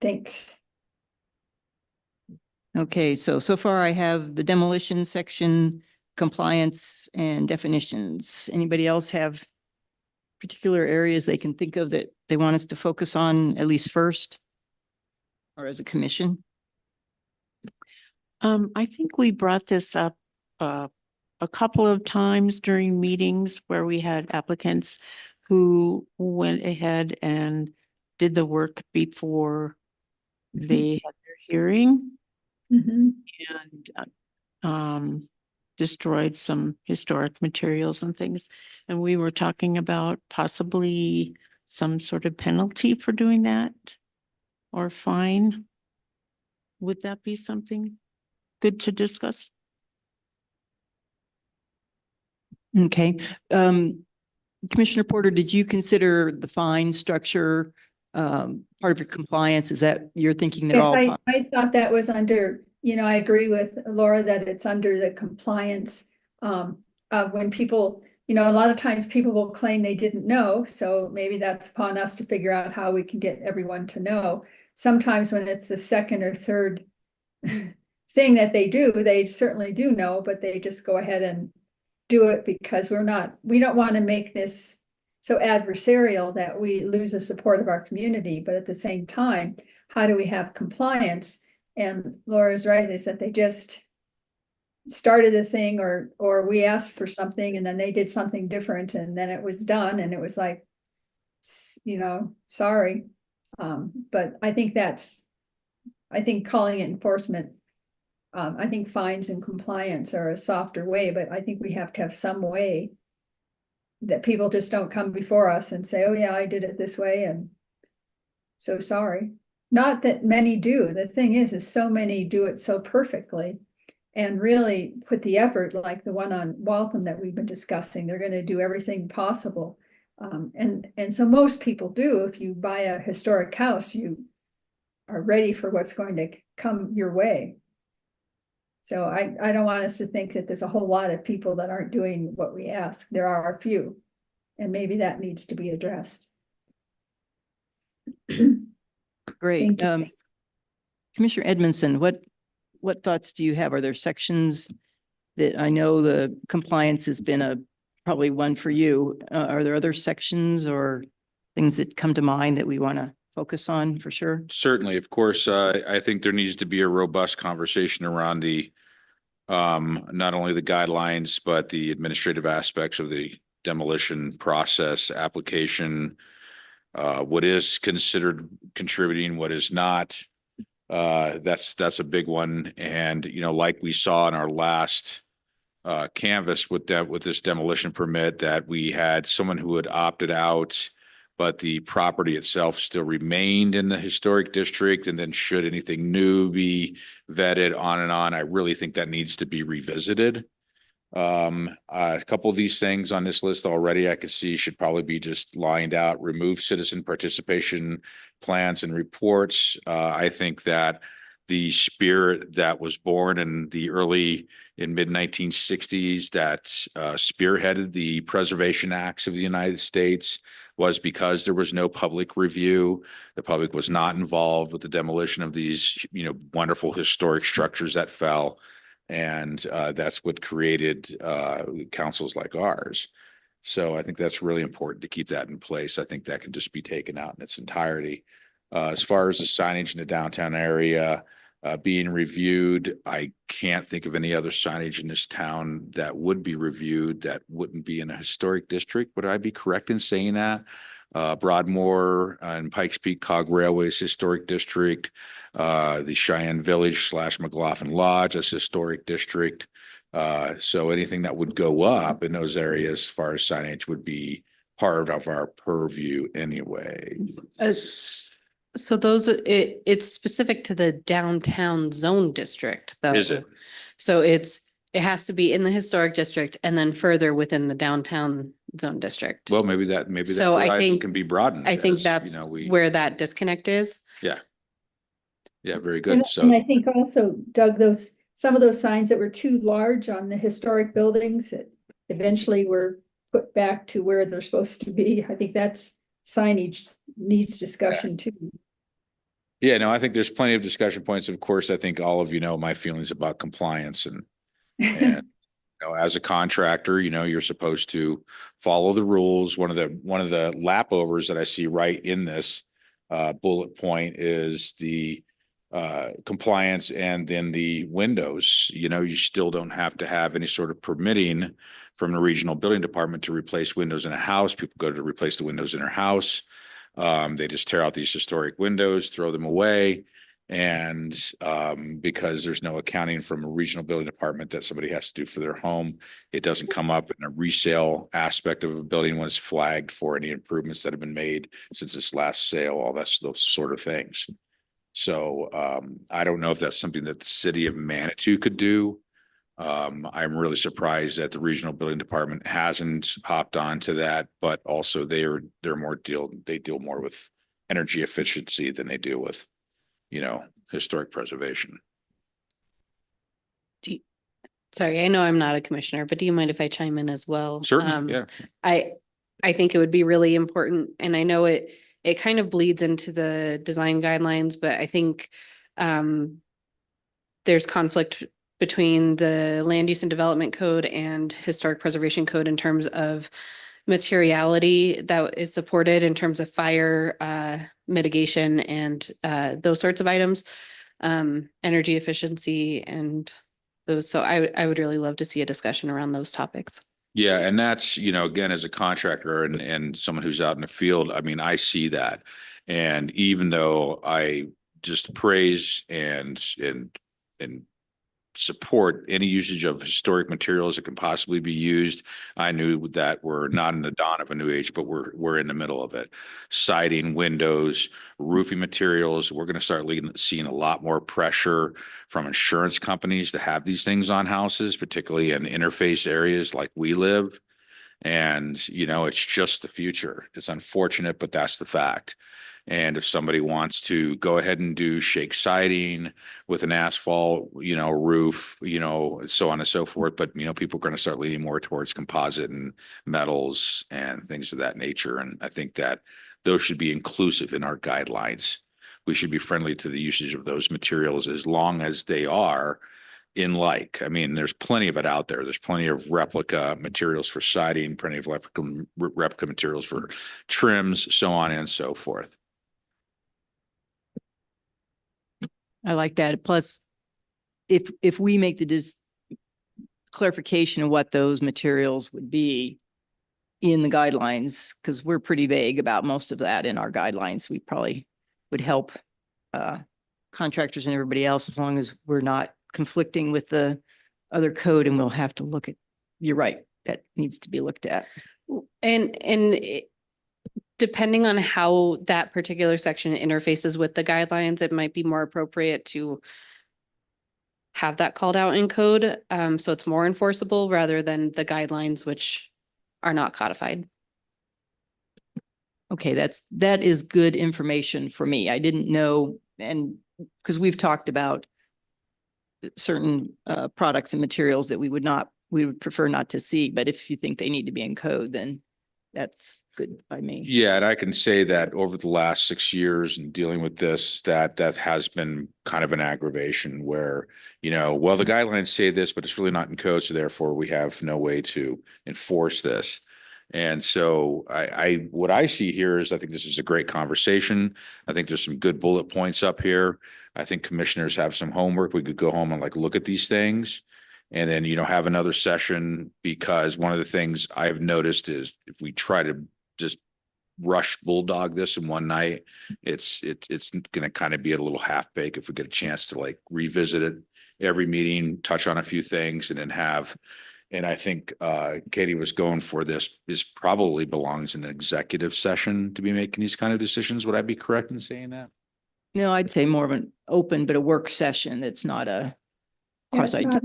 Thanks. Okay, so far I have the demolition section, compliance and definitions. Anybody else have particular areas they can think of that they want us to focus on at least first? Or as a commission? I think we brought this up a couple of times during meetings where we had applicants who went ahead and did the work before they had their hearing Mhm. and destroyed some historic materials and things. And we were talking about possibly some sort of penalty for doing that or fine. Would that be something good to discuss? Okay. Commissioner Porter, did you consider the fine structure part of your compliance? Is that you're thinking they're all? Yes, I thought that was under, you know, I agree with Laura that it's under the compliance. When people, you know, a lot of times people will claim they didn't know, so maybe that's upon us to figure out how we can get everyone to know. Sometimes when it's the second or third thing that they do, they certainly do know, but they just go ahead and do it because we don't want to make this so adversarial that we lose the support of our community. But at the same time, how do we have compliance? And Laura's right, is that they just started a thing or we asked for something and then they did something different and then it was done and it was like, you know, sorry. But I think calling it enforcement, I think fines and compliance are a softer way, but I think we have to have some way that people just don't come before us and say, oh yeah, I did it this way and so sorry. Not that many do. The thing is so many do it so perfectly and really put the effort, like the one on Waltham that we've been discussing. They're going to do everything possible. And so most people do. If you buy a historic house, you are ready for what's going to come your way. So I don't want us to think that there's a whole lot of people that aren't doing what we ask. There are a few, and maybe that needs to be addressed. Great. Thank you. Commissioner Edmondson, what thoughts do you have? Are there sections that I know the compliance has been probably one for you? Are there other sections or things that come to mind that we want to focus on for sure? Certainly, of course, I think there needs to be a robust conversation around the not only the guidelines, but the administrative aspects of the demolition process application. What is considered contributing, what is not. That's a big one. And, you know, like we saw in our last canvas with this demolition permit, that we had someone who had opted out, but the property itself still remained in the historic district. And then should anything new be vetted, on and on, I really think that needs to be revisited. A couple of these things on this list already I could see should probably be just lined out. Remove citizen participation plans and reports. I think that the spirit that was born in mid 1960s, that spearheaded the Preservation Acts of the United States, was because there was no public review. The public was not involved with the demolition of these, you know, wonderful historic structures that fell. And that's what created councils like ours. So I think that's really important to keep that in place. I think that can just be taken out in its entirety. As far as the signage in the downtown area being reviewed, I can't think of any other signage in this town that would be reviewed that wouldn't be in a historic district. Would I be correct in saying that? Broadmoor and Pikes Peak Cog Railways Historic District, the Cheyenne Village / McLaughlin Lodge as historic district. So anything that would go up in those areas as far as signage would be part of our purview anyway. So it's specific to the downtown zone district, though. Is it? So it has to be in the historic district and then further within the downtown zone district. Well, maybe that So I horizon think- can be broadened. I think as, that's you know, where that disconnect is. yeah, very good. And So I think also, Doug, some of those signs that were too large on the historic buildings that eventually were put back to where they're supposed to be. I think that's signage needs discussion too. yeah, no, I think there's plenty of discussion points. Of course, I think all of you know my feelings about compliance and you know, as a contractor, you know, you're supposed to follow the rules. One of the lapovers that I see right in this bullet point is the compliance, and then the windows. You know, you still don't have to have any sort of permitting from the regional building department to replace windows in a house. People go to replace the windows in their house. They just tear out these historic windows, throw them away. And because there's no accounting from a regional building department that somebody has to do for their home, it doesn't come up in a resale aspect of a building when it's flagged for any improvements that have been made since this last sale, all those sort of things. So I don't know if that's something that the city of Manitou could do. I'm really surprised that the regional building department hasn't hopped on to that, but also they deal more with energy efficiency than they deal with, you know, historic preservation. Sorry, I know I'm not a commissioner, but do you mind if I chime in as well? Certainly, yeah. I think it would be really important, and I know it kind of bleeds into the design guidelines, but I think there's conflict between the land use and development code and historic preservation code in terms of materiality that is supported in terms of fire mitigation and those sorts of items, energy efficiency and those. So I would really love to see a discussion around those topics. Yeah, and that's, you know, again, as a contractor and someone who's out in the field, I mean, I see that. And even though I just praise and support any usage of historic materials that can possibly be used, I knew that we're not in the dawn of a new age, but we're in the middle of it. Siding, windows, roofing materials, we're going to start seeing a lot more pressure from insurance companies to have these things on houses, particularly in interface areas like we live. And, you know, it's just the future. It's unfortunate, but that's the fact. And if somebody wants to go ahead and do shake siding with an asphalt, you know, roof, you know, so on and so forth, but, you know, people are going to start leaning more towards composite and metals and things of that nature. And I think that those should be inclusive in our guidelines. We should be friendly to the usage of those materials as long as they are in like. I mean, there's plenty of it out there. There's plenty of replica materials for siding, plenty of replica materials for trims, so on and so forth. I like that. Plus, if we make the clarification of what those materials would be in the guidelines, because we're pretty vague about most of that in our guidelines, we probably would help contractors and everybody else, as long as we're not conflicting with the other code, and we'll have to look at, you're right, that needs to be looked at. Depending on how that particular section interfaces with the guidelines, it might be more appropriate to have that called out in code, so it's more enforceable rather than the guidelines, which are not codified. Okay, that is good information for me. I didn't know, and because we've talked about certain products and materials that we would prefer not to see, but if you think they need to be in code, then that's good by me. Yeah, and I can say that over the last 6 years and dealing with this, that has been kind of an aggravation where, well, the guidelines say this, but it's really not in code, so therefore we have no way to enforce this. And so what I see here is I think this is a great conversation. I think there's some good bullet points up here. I think commissioners have some homework. We could go home and look at these things. And then, have another session, because one of the things I've noticed is if we try to just rush bulldog this in one night, it's going to kind of be a little half baked. If we get a chance to revisit it every meeting, touch on a few things, and then and I think Katie was going for this probably belongs in an executive session to be making these kind of decisions. Would I be correct in saying that? No, I'd say more of an open, but a work session that's not a Yeah, it's quasi. not-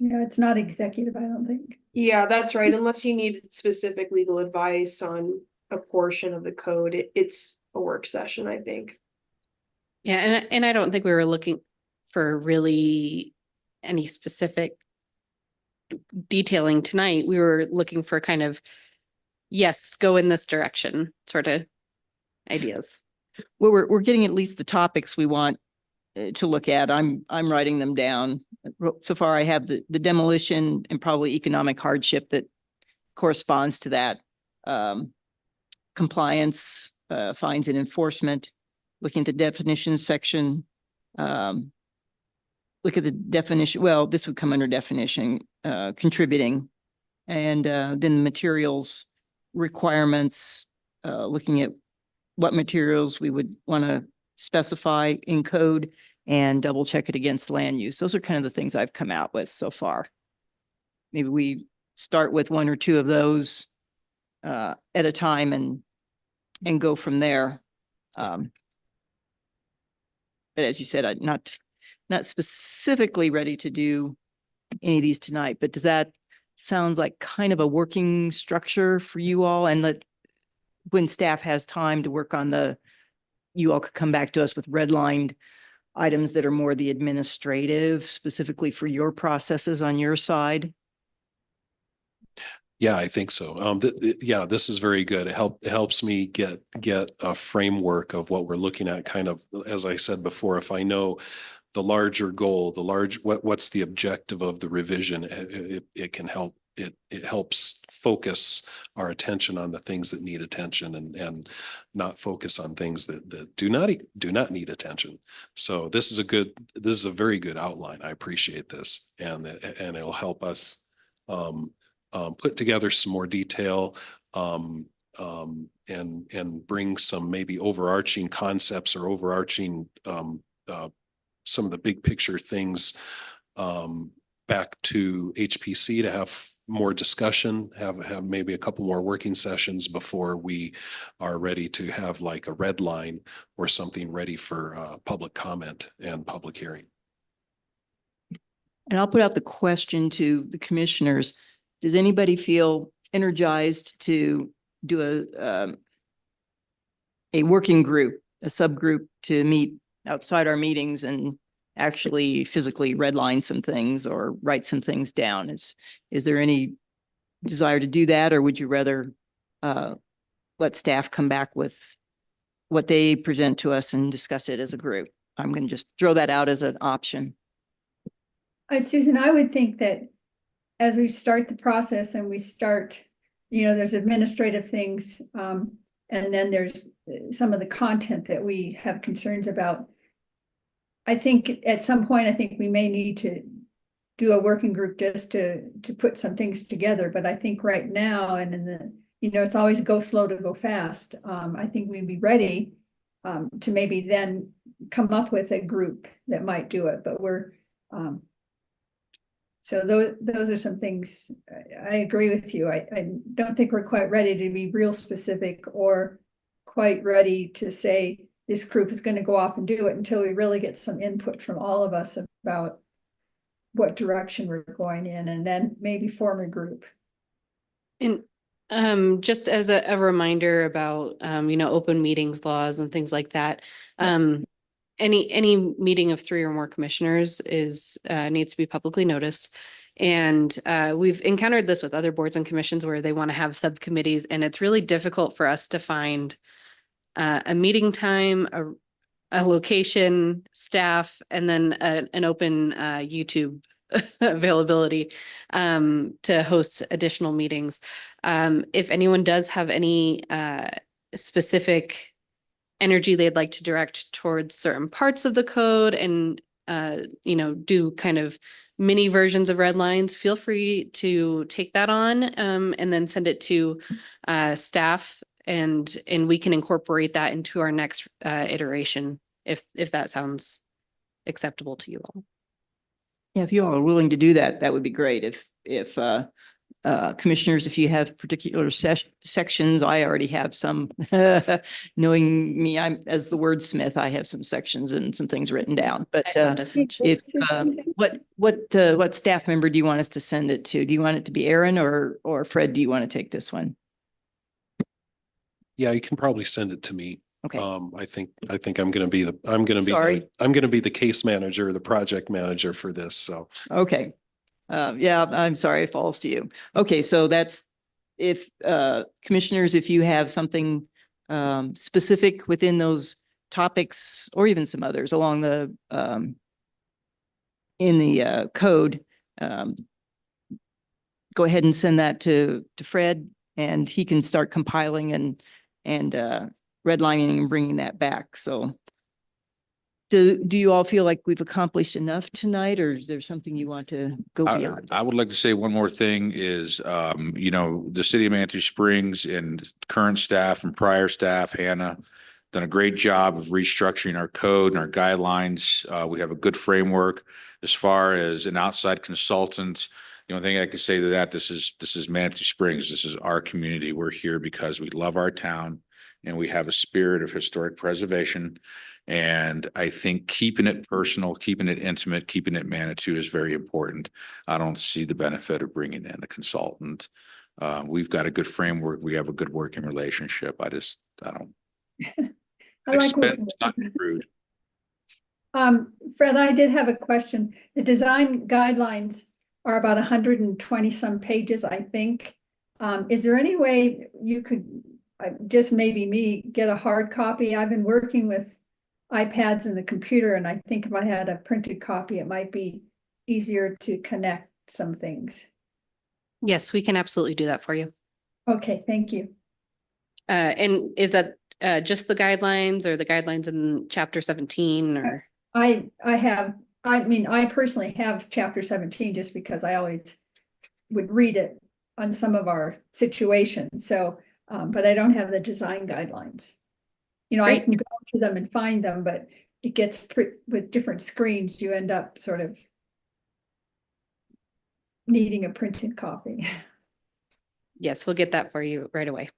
it's not executive, I don't think. Yeah, that's right. Unless you need specific legal advice on a portion of the code, it's a work session, I think. Yeah, and I don't think we were looking for really any specific detailing tonight. We were looking for kind of, yes, go in this direction sort of ideas. Well, we're getting at least the topics we want to look at. I'm writing them down. So far, I have the demolition and probably economic hardship that corresponds to that. Compliance, fines and enforcement, looking at the definitions section. Look at the definition. Well, this would come under definition, contributing. And then the materials requirements, looking at what materials we would want to specify in code and double check it against land use. Those are kind of the things I've come out with so far. Maybe we start with one or two of those at a time and go from there. But as you said, I'm not specifically ready to do any of these tonight, but does that sound like kind of a working structure for you all? And when staff has time to work on you all could come back to us with redlined items that are more the administrative, specifically for your processes on your side? Yeah, I think so. Yeah, this is very good. It helps me get a framework of what we're looking at. Kind of, as I said before, if I know the larger goal, what's the objective of the revision, it can help. It helps focus our attention on the things that need attention and not focus on things that do not need attention. So this is a very good outline. I appreciate this, and it'll help us put together some more detail and bring some maybe overarching concepts or overarching some of the big picture things back to HPC to have more discussion, have maybe a couple more working sessions before we are ready to have a red line or something ready for public comment and public hearing. And I'll put out the question to the commissioners. Does anybody feel energized to do a working group, a subgroup to meet outside our meetings and actually physically redline some things or write some things down? Is there any desire to do that, or would you rather let staff come back with what they present to us and discuss it as a group? I'm going to just throw that out as an option. Susan, I would think that as we start the process and we start, there's administrative things, and then there's some of the content that we have concerns about. I think at some point, we may need to do a working group just to put some things together. But I think right now, and in the, it's always go slow to go fast. I think we'd be ready to maybe then come up with a group that might do it, but so those are some things. I agree with you. I don't think we're quite ready to be real specific or quite ready to say this group is going to go off and do it until we really get some input from all of us about what direction we're going in, and then maybe form a group. And just as a reminder about open meetings laws and things like that. Any meeting of 3 or more commissioners is needs to be publicly noticed. And we've encountered this with other boards and commissions where they want to have subcommittees, and it's really difficult for us to find a meeting time, a location, staff, and then an open YouTube availability to host additional meetings. If anyone does have any specific energy they'd like to direct towards certain parts of the code and do kind of mini versions of red lines, feel free to take that on and then send it to staff, and we can incorporate that into our next iteration if that sounds acceptable to you all. Yeah, if you all are willing to do that, that would be great. If commissioners, if you have particular sections, I already have some. Knowing me, I'm as the wordsmith, I have some sections and some things written down. But I thought as much. if what staff member do you want us to send it to? Do you want it to be Aaron or Fred? Do you want to take this one? Yeah, you can probably send it to me. Okay. I think I'm going to be the case manager, the project manager for this. So, Okay. Yeah, I'm sorry, it falls to you. Okay, so that's if commissioners, if you have something specific within those topics or even some others along the in the code, go ahead and send that to Fred, and he can start compiling and redlining and bringing that back. So do you all feel like we've accomplished enough tonight, or is there something you want to go beyond? I would like to say one more thing is, the city of Manitou Springs and current staff and prior staff, Hannah, done a great job of restructuring our code and our guidelines. We have a good framework as far as an outside consultant. The only thing I can say to that, this is Manitou Springs. This is our community. We're here because we love our town and we have a spirit of historic preservation. And I think keeping it personal, keeping it intimate, keeping it Manitou is very important. I don't see the benefit of bringing in a consultant. We've got a good framework. We have a good working relationship. I don't. I like Expense, not rude. Fred, I did have a question. The design guidelines are about 120 some pages, I think. Is there any way you could just maybe me get a hard copy? I've been working with iPads and the computer, and I think if I had a printed copy, it might be easier to connect some things. Yes, we can absolutely do that for you. Okay, thank you. And is that just the guidelines or the guidelines in chapter 17 or? I personally have chapter 17 just because I always would read it on some of our situations. So, but I don't have the design guidelines. I can go to them and find them, but it gets with different screens, you end up sort of needing a printed copy. Yes, we'll get that for you right away.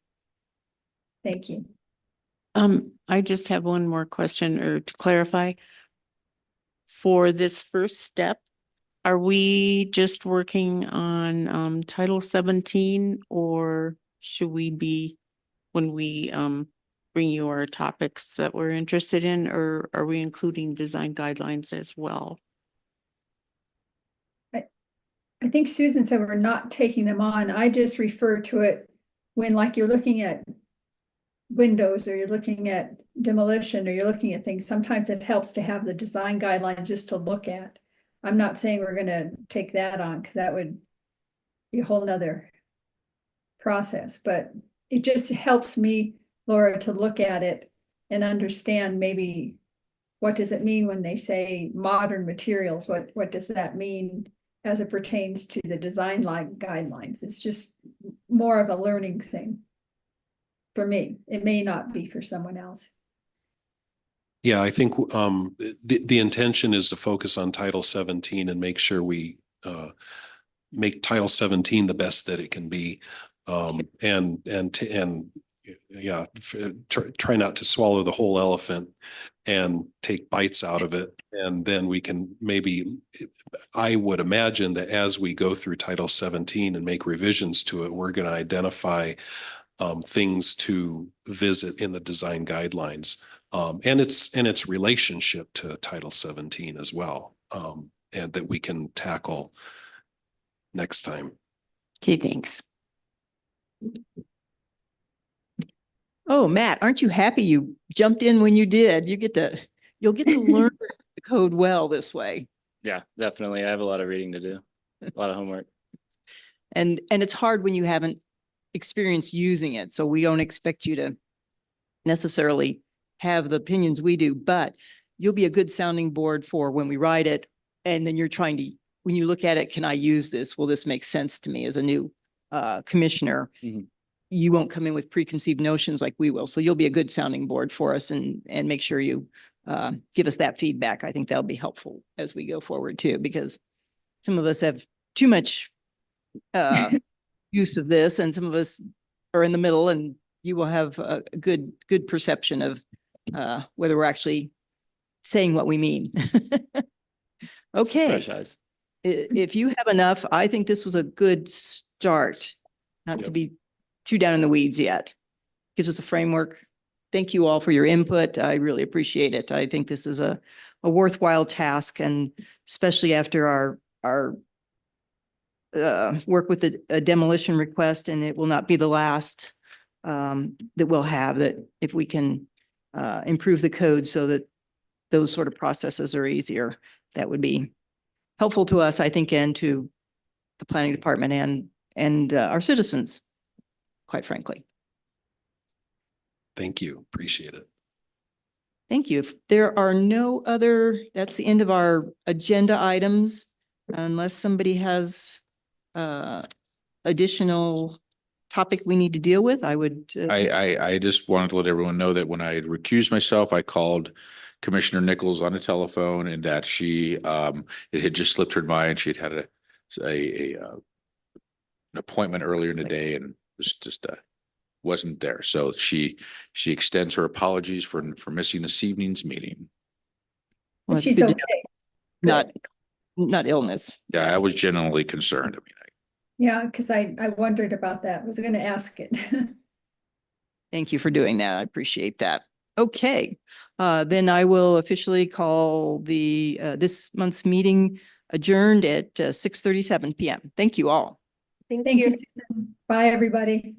Thank you. I just have one more question or to clarify. For this first step, are we just working on Title 17, or should we be, when we bring you our topics that we're interested in, or are we including design guidelines as well? I think Susan said we're not taking them on. I just refer to it when, like, you're looking at windows or you're looking at demolition or you're looking at things. Sometimes it helps to have the design guidelines just to look at. I'm not saying we're going to take that on because that would be a whole nother process, but it just helps me, Laura, to look at it and understand maybe what does it mean when they say modern materials? What does that mean as it pertains to the design guidelines? It's just more of a learning thing for me. It may not be for someone else. Yeah, I think the intention is to focus on Title 17 and make sure we make Title 17 the best that it can be. And yeah, try not to swallow the whole elephant and take bites out of it. And then we can maybe, I would imagine that as we go through Title 17 and make revisions to it, we're going to identify things to visit in the design guidelines. And its relationship to Title 17 as well. And that we can tackle next time. Gee, thanks. Oh, Matt, aren't you happy you jumped in when you did? You'll get to learn the code well this way. Yeah, definitely. I have a lot of reading to do, a lot of homework. And it's hard when you haven't experienced using it. So we don't expect you to necessarily have the opinions we do, but you'll be a good sounding board for when we write it. And then you're trying to, when you look at it, can I use this? Will this make sense to me as a new commissioner? Mhm. You won't come in with preconceived notions like we will. So you'll be a good sounding board for us and make sure you give us that feedback. I think that'll be helpful as we go forward too, because some of us have too much use of this and some of us are in the middle, and you will have a good perception of whether we're actually saying what we mean. Okay. Fresh eyes. If you have enough, I think this was a good start, not to Yep. be too down in the weeds yet. Gives us a framework. Thank you all for your input. I really appreciate it. I think this is a worthwhile task, and especially after our work with a demolition request, and it will not be the last that we'll have, that if we can improve the code so that those sort of processes are easier, that would be helpful to us, I think, and to the planning department and our citizens, quite frankly. Thank you. Appreciate it. Thank you. If there are no other, that's the end of our agenda items, unless somebody has additional topic we need to deal with, I would. I just wanted to let everyone know that when I had recused myself, I called Commissioner Nichols on the telephone, and that she, it had just slipped her mind. She'd had an appointment earlier in the day and was just wasn't there. So she extends her apologies for missing this evening's meeting. Well, it's She's good to okay. know, not illness. Yeah, I was genuinely concerned. I mean, Yeah, because I wondered about that. Was going to ask it. Thank you for doing that. I appreciate that. Okay, then I will officially call the this month's meeting adjourned at 6:37 p.m. Thank you all. Thank Thank you. you, Susan. Bye, everybody.